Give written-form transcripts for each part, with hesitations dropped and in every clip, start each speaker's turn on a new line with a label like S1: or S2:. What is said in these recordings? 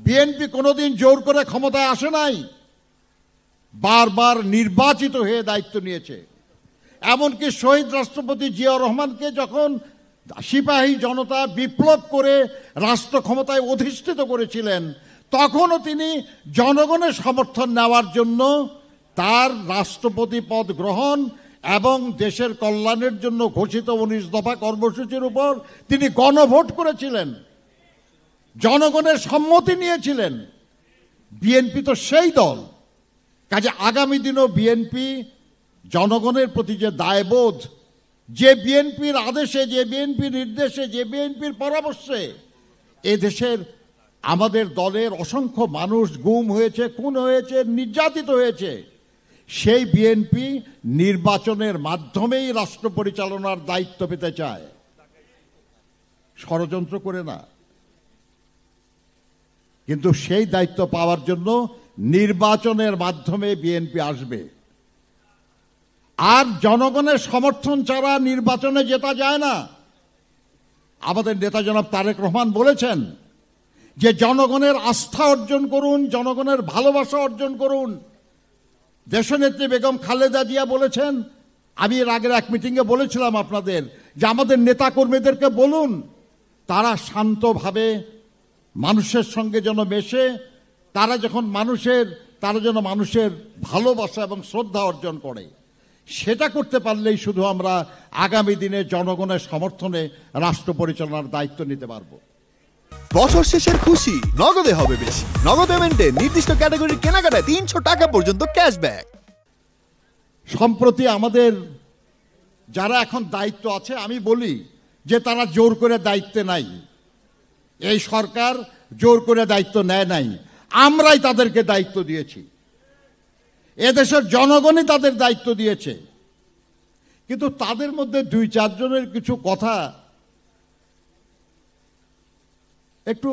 S1: BNP কোনোদিন জোর করে ক্ষমতায় আসে নাই, বারবার নির্বাচিত হয়ে দায়িত্ব নিয়েছে। এমনকি শহীদ রাষ্ট্রপতি জিয়াউর রহমানকে যখন সিপাহী জনতা বিপ্লব করে রাষ্ট্র ক্ষমতায় অধিষ্ঠিত করেছিলেন, তখনও তিনি জনগণের সমর্থন নেওয়ার জন্য তার রাষ্ট্রপতি পদ গ্রহণ এবং দেশের কল্যাণের জন্য ঘোষিত 19 দফা কর্মসূচির উপর তিনি গণভোট করেছিলেন, জনগণের সম্মতি নিয়েছিলেন। বিএনপি তো সেই দল। কাজে আগামী দিনও বিএনপি জনগণের প্রতি যে দায়বোধ, যে বিএনপির আদেশে, যে বিএনপির নির্দেশে, যে বিএনপির পরামর্শে এদেশের আমাদের দলের অসংখ্য মানুষ গুম হয়েছে, খুন হয়েছে, নির্যাতিত হয়েছে, সেই বিএনপি নির্বাচনের মাধ্যমেই রাষ্ট্র পরিচালনার দায়িত্ব পেতে চায়, ষড়যন্ত্র করে না। কিন্তু সেই দায়িত্ব পাওয়ার জন্য নির্বাচনের মাধ্যমে বিএনপি আসবে। আর জনগণের সমর্থন ছাড়া নির্বাচনে জেতা যায় না। আমাদের নেতা জনাব তারেক রহমান বলেছেন যে জনগণের আস্থা অর্জন করুন, জনগণের ভালোবাসা অর্জন করুন। দেশনেত্রী বেগম খালেদা জিয়া বলেছেন, আমি এর আগের এক মিটিংয়ে বলেছিলাম আপনাদের, যে আমাদের নেতা কর্মীদেরকে বলুন তারা শান্তভাবে মানুষের সঙ্গে যেন মেশে, তারা যেন মানুষের ভালোবাসা এবং শ্রদ্ধা অর্জন করে। সেটা করতে পারলেই শুধু আমরা আগামী দিনে জনগণের সমর্থনে রাষ্ট্র পরিচালনার দায়িত্ব নিতে পারব।
S2: বছর শেষের খুশি নগদে হবে বেশি। নগদ পেমেন্টে নির্দিষ্ট ক্যাটাগরির কেনাকাটায় 300 টাকা পর্যন্ত ক্যাশব্যাক।
S1: সম্প্রতি আমাদের যারা এখন দায়িত্ব আছে, আমি বলি যে তারা জোর করে দায়িত্বে নাই। এই সরকার জোর করে দায়িত্ব নেয় নাই, আমরাই তাদেরকে দায়িত্ব দিয়েছি, এদেশের জনগণই তাদের দায়িত্ব দিয়েছে। কিন্তু তাদের মধ্যে 2-4 জনের কিছু কথা একটু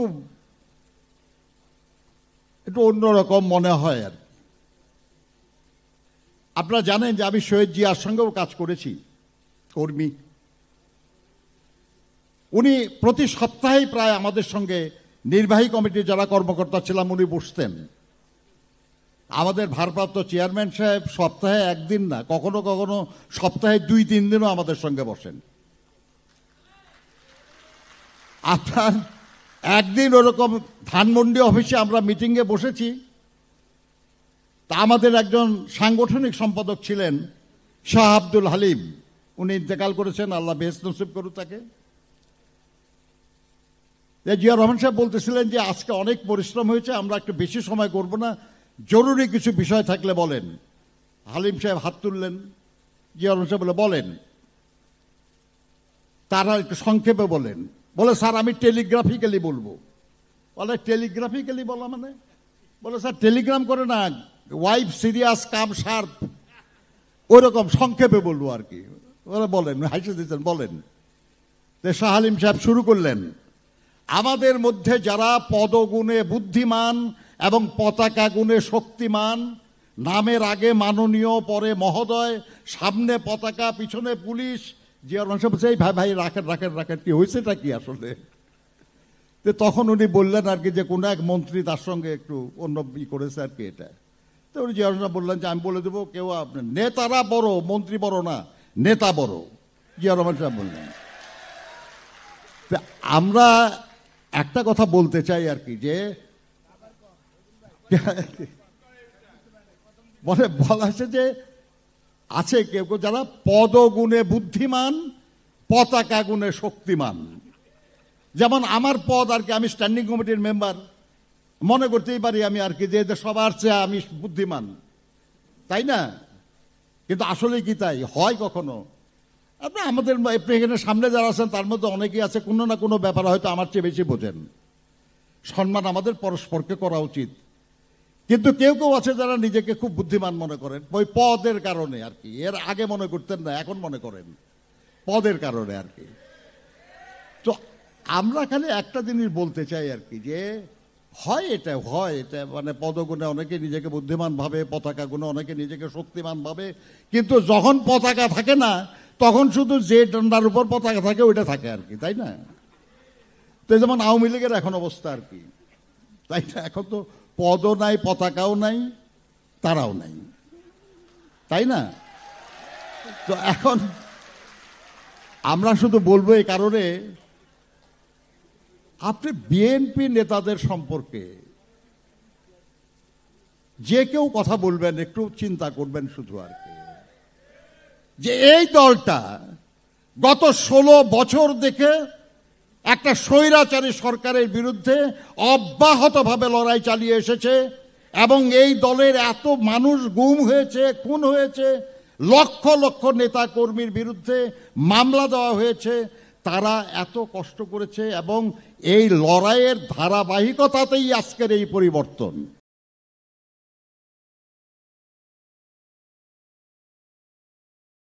S1: অন্যরকম মনে হয়। আর আপনারা জানেন যে আমি শহীদ জিয়ার সঙ্গেও কাজ করেছি, কর্মী। উনি প্রতি সপ্তাহেই প্রায় আমাদের সঙ্গে নির্বাহী কমিটির যারা কর্মকর্তা ছিলাম উনি বসতেন। আমাদের ভারপ্রাপ্ত চেয়ারম্যান সাহেব সপ্তাহে একদিন না, কখনো কখনো সপ্তাহে 2-3 দিনও আমাদের সঙ্গে বসেন। আপনার একদিন ওরকম ধানমন্ডি অফিসে আমরা মিটিংয়ে বসেছি, তা আমাদের একজন সাংগঠনিক সম্পাদক ছিলেন শাহ আব্দুল হালিম, উনি ইন্তেকাল করেছেন, আল্লাহ বেহেশত নসিব করুক তাকে। জিয়া রহমান সাহেব বলতেছিলেন যে আজকে অনেক পরিশ্রম হয়েছে, আমরা একটু বেশি সময় করব না, জরুরি কিছু বিষয় থাকলে বলেন। হালিম সাহেব হাত তুললেন, জিয়া রহমান সাহেব বলেন। তারা একটু সংক্ষেপে বলেন, বলে স্যার আমি টেলিগ্রাফিক্যালি বলবো। বলে টেলিগ্রাফিক্যালি বলা মানে? বলে স্যার টেলিগ্রাম করে না, ওয়াইফ সিরিয়াস কাম শার্প, ওই রকম সংক্ষেপে বলবো আর কি। ওরা বলেন, হাসি দিচ্ছেন, বলেন। শাহ হালিম সাহেব শুরু করলেন, আমাদের মধ্যে যারা পদগুণে বুদ্ধিমান এবং পতাকা গুণে শক্তিমান, নামের আগে মাননীয়, পরে মহোদয়, সামনে পতাকা, পিছনে পুলিশ। জিয়া রহমান সাহেব বলছে, ভাই ভাই রাখেন রাখেন রাখেন, কি হয়েছেটা কি আসলে? তখন উনি বললেন আর কি যে কোনো এক মন্ত্রী তার সঙ্গে একটু অন্য করেছে আর কি এটা। তো উনি জিয়া রহমান বললেন যে আমি বলে দেবো, কেউ আপনার নেতারা বড়, মন্ত্রী বড় না, নেতা বড়। জিয়া রহমান সাহেব বললেন। আমরা একটা কথা বলতে চাই আর কি, যে বলা আছে যে আছে কেউ কেউ যারা পদগুণে বুদ্ধিমান, পতাকা গুণে শক্তিমান। যেমন আমার পদ আর কি, আমি স্ট্যান্ডিং কমিটির মেম্বার, মনে করতেই পারি আমি আর কি যে সবার চেয়ে আমি বুদ্ধিমান, তাই না? কিন্তু আসলে কি তাই হয় কখনো? আপনি আমাদের এখানে সামনে যারা আছেন তার মধ্যে অনেকেই আছে কোনো না কোনো ব্যাপারে হয়তো আমার চেয়ে বেশি বোঝেন। সম্মান আমাদের পরস্পরকে করা উচিত। কিন্তু কেউ কেউ আছে যারা নিজেকে খুব বুদ্ধিমান মনে করেন, ওই পদের কারণে আর কি। এর আগে মনে করতেন না, এখন মনে করেন পদের কারণে আর কি। তো আমরা খালি একটা জিনিস বলতে চাই আর কি, যে হয় এটা মানে পদগুণে অনেকে নিজেকে বুদ্ধিমান ভাবে, পতাকা গুণে অনেকে নিজেকে শক্তিমান ভাবে, কিন্তু যখন পতাকা থাকে না তখন শুধু যে ডান্ডার উপর পতাকা থাকে ওইটা থাকে আর কি, তাই না? তো যেমন আওয়ামী লীগের এখন অবস্থা আর কি, তাই না? এখন তো পদও নাই, পতাকাও নাই, তারাও নাই, তাই না? তো এখন আমরা শুধু বলবো এই কারণে, আপনি বিএনপি নেতাদের সম্পর্কে যে কেউ কথা বলবেন একটু চিন্তা করবেন শুধু আর কি, যে এই দলটা গত 16 বছর দেখে একটা স্বৈরাচারী সরকারের বিরুদ্ধে অব্যাহতভাবে লড়াই চালিয়ে এসেছে, এবং এই দলের এত মানুষ গুম হয়েছে, খুন হয়েছে, লক্ষ লক্ষ নেতা কর্মীর বিরুদ্ধে মামলা দেওয়া হয়েছে, তারা এত কষ্ট করেছে, এবং এই লড়াইয়ের ধারাবাহিকতাতেই আজকের এই পরিবর্তন।